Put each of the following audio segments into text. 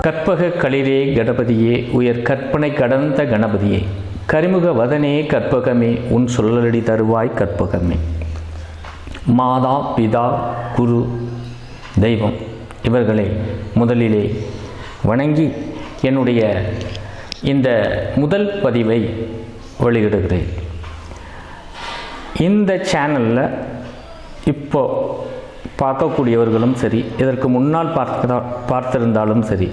கற்பக களிரே கணபதியே உயர் கற்பனை கடந்த கணபதியே கரிமுக வதனே கற்பகமே உன் சொல்லலடி தருவாய் கற்பகமே. மாதா பிதா குரு தெய்வம் இவர்களை முதலிலே வணங்கி என்னுடைய இந்த முதல் பதிவை வெளியிடுகிறேன். இந்த சேனலில் இப்போ பார்க்கக்கூடியவர்களும் சரி, இதற்கு முன்னால் பார்த்திருந்தாலும் சரி,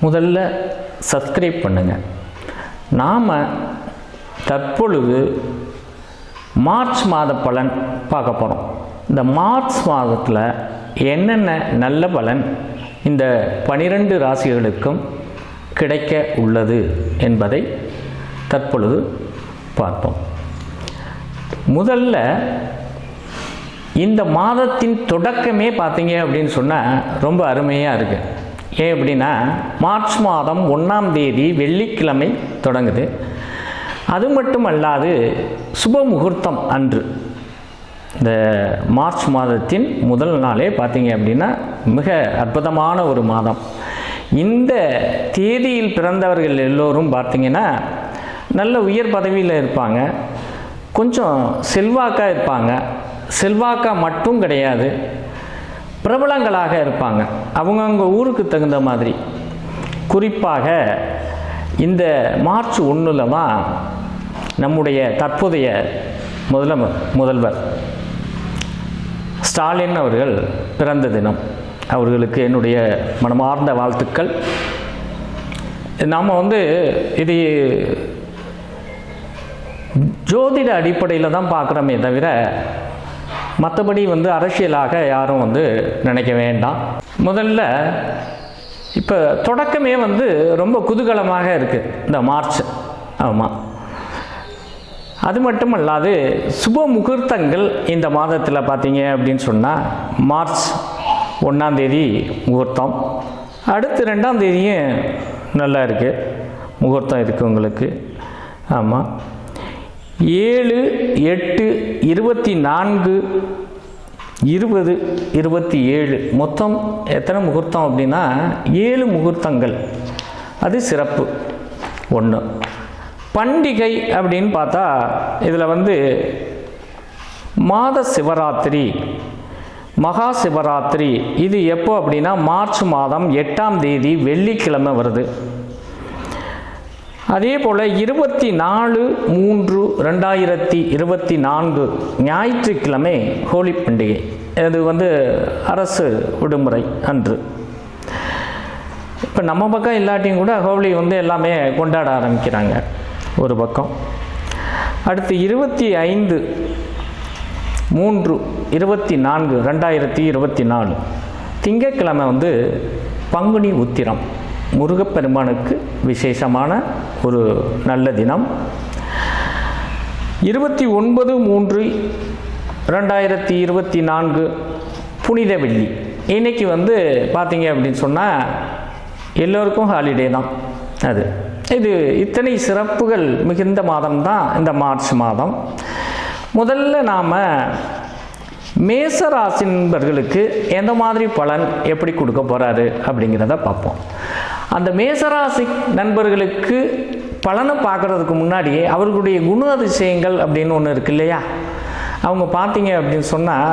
முதல்ல சப்ஸ்கிரைப் பண்ணுங்கள். நாம் தற்பொழுது மார்ச் மாத பலன் பார்க்க போகிறோம். இந்த மார்ச் மாதத்தில் என்னென்ன நல்ல பலன் இந்த 12 ராசிகளுக்கும் கிடைக்க உள்ளது என்பதை தற்பொழுது பார்ப்போம். முதல்ல இந்த மாதத்தின் தொடக்கமே பார்த்தீங்க அப்படின்னு சொன்னால் ரொம்ப அருமையாக இருக்குது. ஏன் அப்படின்னா, மார்ச் மாதம் 1ஆம் தேதி வெள்ளிக்கிழமை தொடங்குது. அது மட்டும் அல்லாது சுப முகூர்த்தம் அன்று, இந்த மார்ச் மாதத்தின் முதல் நாளே பார்த்தீங்க அப்படின்னா மிக அற்புதமான ஒரு மாதம். இந்த தேதியில் பிறந்தவர்கள் எல்லோரும் பார்த்தீங்கன்னா நல்ல உயர் பதவியில் இருப்பாங்க, கொஞ்சம் செல்வாக்காக இருப்பாங்க. செல்வாக்காக மட்டும் கிடையாது, பிரபலங்களாக இருப்பாங்க அவங்கவுங்க ஊருக்கு தகுந்த மாதிரி. குறிப்பாக இந்த மார்ச் 1 தான் நம்முடைய தற்போதைய முதல்வர் ஸ்டாலின் அவர்கள் பிறந்த தினம். அவர்களுக்கு என்னுடைய மனமார்ந்த வாழ்த்துக்கள். நாம் இது ஜோதிட அடிப்படையில் தான் பார்க்குறோமே தவிர மற்றபடி அரசியலாக யாரும் நினைக்க வேண்டாம். முதல்ல இப்போ தொடக்கமே ரொம்ப குதூகலமாக இருக்குது இந்த மார்ச். ஆமாம், அது மட்டும் அல்லாது சுப முகூர்த்தங்கள் இந்த மாதத்தில் பார்த்தீங்க அப்படின்னு சொன்னால், மார்ச் 1ஆம் தேதி முகூர்த்தம், அடுத்து 2ஆம் தேதியும் நல்லா இருக்குது முகூர்த்தம் இருக்குது உங்களுக்கு. ஆமாம், 7, 8, 24, 20, 27 மொத்தம் எத்தனை முகூர்த்தம் அப்படின்னா 7 முகூர்த்தங்கள். அது சிறப்பு. 1 பண்டிகை அப்படின்னு பார்த்தா இதில் மாத சிவராத்திரி, மகா சிவராத்திரி. இது எப்போ அப்படின்னா மார்ச் மாதம் 8ஆம் தேதி வெள்ளிக்கிழமை வருது. அதே போல் 24/3/2024 ஞாயிற்றுக்கிழமை ஹோலி பண்டிகை. அது அரசு விடுமுறை அன்று. இப்போ நம்ம பக்கம் இல்லாட்டியும் கூட ஹோலி எல்லாமே கொண்டாட ஆரம்பிக்கிறாங்க ஒரு பக்கம். அடுத்து 25/3/2024 திங்கட்கிழமை பங்குனி உத்திரம், முருகப்பெருமானுக்கு விசேஷமான ஒரு நல்ல தினம். 29/3/2024 புனித வெள்ளி. இன்னைக்கு பார்த்தீங்க அப்படின்னு சொன்னால் எல்லோருக்கும் ஹாலிடே தான். இது இத்தனை சிறப்புகள் மிகுந்த மாதம் தான் இந்த மார்ச் மாதம். முதல்ல நாம் மேசராசி நண்பர்களுக்கு எந்த மாதிரி பலன் எப்படி கொடுக்க போகிறாரு அப்படிங்கிறத பார்ப்போம். அந்த மேசராசி நண்பர்களுக்கு பலனை பார்க்குறதுக்கு முன்னாடியே அவர்களுடைய குணாதிசயங்கள் அப்படின்னு ஒன்று இருக்கு இல்லையா? அவங்க பார்த்தீங்க அப்படின்னு சொன்னால்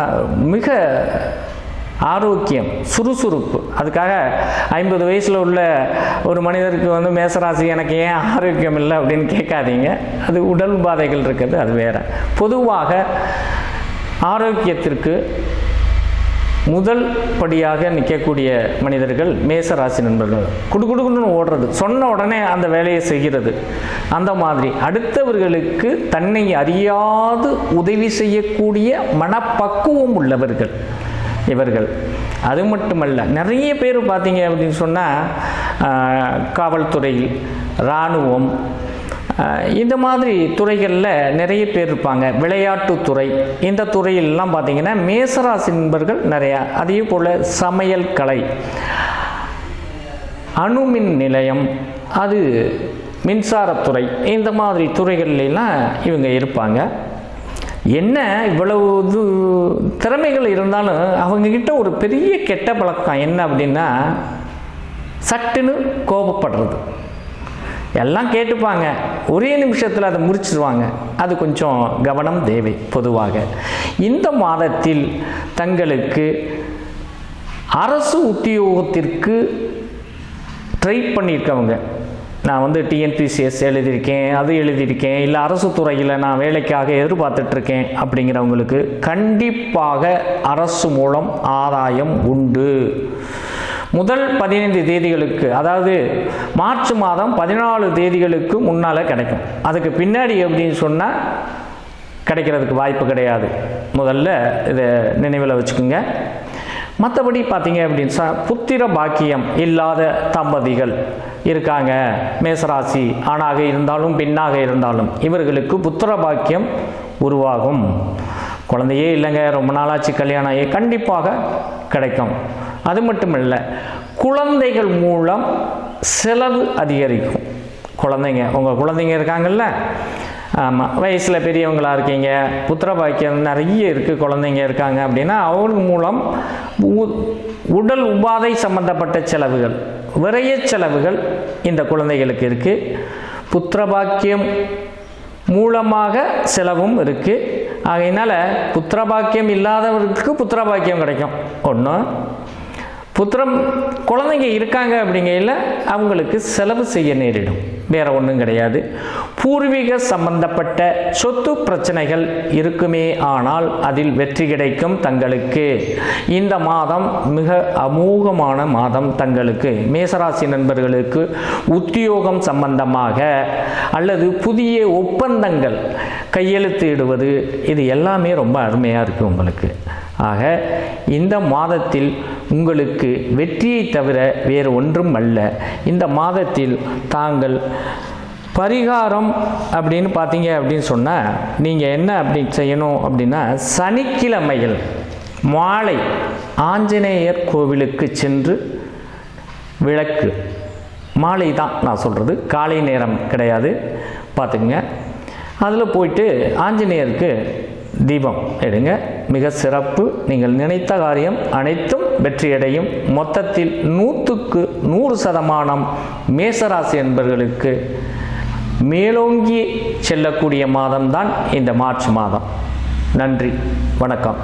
மிக ஆரோக்கியம், சுறுசுறுப்பு. அதுக்காக 50 வயசில் உள்ள ஒரு மனிதருக்கு மேசராசி எனக்கு ஏன் ஆரோக்கியம் இல்லை அப்படின்னு கேட்காதீங்க. அது உடல் உபாதைகள் இருக்குது, அது வேறு. பொதுவாக ஆரோக்கியத்திற்கு முதல் படியாக நிற்கக்கூடிய மனிதர்கள் மேசராசி நண்பர்கள். குடுகுடுன்னு ஓடுறது, சொன்ன உடனே அந்த வேலையை செய்கிறது. அந்த மாதிரி அடுத்தவர்களுக்கு தன்னை அறியாது உதவி செய்யக்கூடிய மனப்பக்குவம் உள்ளவர்கள் இவர்கள். அது மட்டுமல்ல, நிறைய பேர் பார்த்தீங்க அப்படின்னு சொன்னால் காவல்துறை, இராணுவம், இந்த மாதிரி துறைகளில் நிறைய பேர் இருப்பாங்க. விளையாட்டுத்துறை, இந்த துறையிலெலாம் பார்த்திங்கன்னா மேசராசி நண்பர்கள் நிறையா. அதே போல் சமையல் கலை, அணுமின் நிலையம், அது மின்சாரத்துறை, இந்த மாதிரி துறைகள்லாம் இவங்க இருப்பாங்க. என்ன இவ்வளவு திறமைகள் இருந்தாலும் அவங்கக்கிட்ட ஒரு பெரிய கெட்ட பழக்கம் என்ன அப்படின்னா, சட்டுன்னு கோபப்படுறது, எல்லாம் கேட்டுப்பாங்க, ஒரே நிமிஷத்தில் அதை முறிச்சிடுவாங்க. அது கொஞ்சம் கவனம் தேவை. பொதுவாக இந்த மாதத்தில் தங்களுக்கு அரசு உத்தியோகத்திற்கு ட்ரை பண்ணியிருக்கவங்க, நான் டிஎன்பிசிஎஸ் எழுதியிருக்கேன், அது எழுதியிருக்கேன், இல்லை அரசு துறையில் நான் வேலைக்காக எதிர்பார்த்துட்ருக்கேன் அப்படிங்கிறவங்களுக்கு கண்டிப்பாக அரசு மூலம் ஆதாயம் உண்டு. முதல் 15 தேதிகளுக்கு, அதாவது மார்ச் மாதம் 14 தேதிகளுக்கு முன்னால் கிடைக்கும். அதுக்கு பின்னாடி அப்படின்னு சொன்னால் கிடைக்கிறதுக்கு வாய்ப்பு கிடையாது. முதல்ல இதை நினைவில் வச்சுக்கோங்க. மற்றபடி பார்த்தீங்க அப்படின்னு புத்திர பாக்கியம் இல்லாத தம்பதிகள் இருக்காங்க, மேசராசி ஆணாக இருந்தாலும் பெண்ணாக இருந்தாலும் இவர்களுக்கு புத்திர பாக்கியம் உருவாகும். குழந்தையே இல்லைங்க, ரொம்ப நாளாச்சு கல்யாணம் ஆகி, கண்டிப்பாக கிடைக்கும். அது மட்டும் இல்லை, குழந்தைகள் மூலம் செலவு அதிகரிக்கும். குழந்தைங்க, உங்கள் குழந்தைங்க இருக்காங்கல்ல, ஆமாம், வயசில் பெரியவங்களாக இருக்கீங்க, புத்திர பாக்கியம் நிறைய இருக்குது, குழந்தைங்க இருக்காங்க அப்படின்னா அவங்க மூலம் உடல் உபாதை சம்பந்தப்பட்ட செலவுகள், விரைய செலவுகள் இந்த குழந்தைகளுக்கு இருக்குது. புத்திர பாக்கியம் மூலமாக செலவும் இருக்குது. ஆகையினால புத்திர பாக்கியம் இல்லாதவர்களுக்கு புத்திர பாக்கியம் கிடைக்கும். ஒன்று, புத்திரம் குழந்தைங்க இருக்காங்க அப்படிங்கையில் அவங்களுக்கு செலவு செய்ய நேரிடும், வேற ஒன்றும் கிடையாது. பூர்வீக சம்பந்தப்பட்ட சொத்து பிரச்சனைகள் இருக்குமே, ஆனால் அதில் வெற்றி கிடைக்கும் தங்களுக்கு. இந்த மாதம் மிக அமோகமான மாதம் தங்களுக்கு. மேசராசி நண்பர்களுக்கு உத்தியோகம் சம்பந்தமாக அல்லது புதிய ஒப்பந்தங்கள் கையெழுத்து இடுவது, இது எல்லாமே ரொம்ப அருமையாக இருக்குது உங்களுக்கு. ஆக இந்த மாதத்தில் உங்களுக்கு வெற்றியை தவிர வேறு ஒன்றும் அல்ல. இந்த மாதத்தில் தாங்கள் பரிகாரம் அப்படின்னு பார்த்தீங்க அப்படின்னு சொன்னால் நீங்கள் என்ன அப்படி செய்யணும் அப்படின்னா, சனிக்கிழமையில் மாலை ஆஞ்சநேயர் கோவிலுக்கு சென்று விளக்கு, மாலை தான் நான் சொல்கிறது, காலை நேரம் கிடையாது, பார்த்துக்குங்க. அதில் போயிட்டு ஆஞ்சநேயருக்கு தீபம் எடுங்க, மிக சிறப்பு. நீங்கள் நினைத்த காரியம் அனைத்தும் வெற்றியடையும். மொத்தத்தில் 100க்கு 100% மேசராசி என்பவர்களுக்கு மேலோங்கி செல்லக்கூடிய மாதம்தான் இந்த மார்ச் மாதம். நன்றி, வணக்கம்.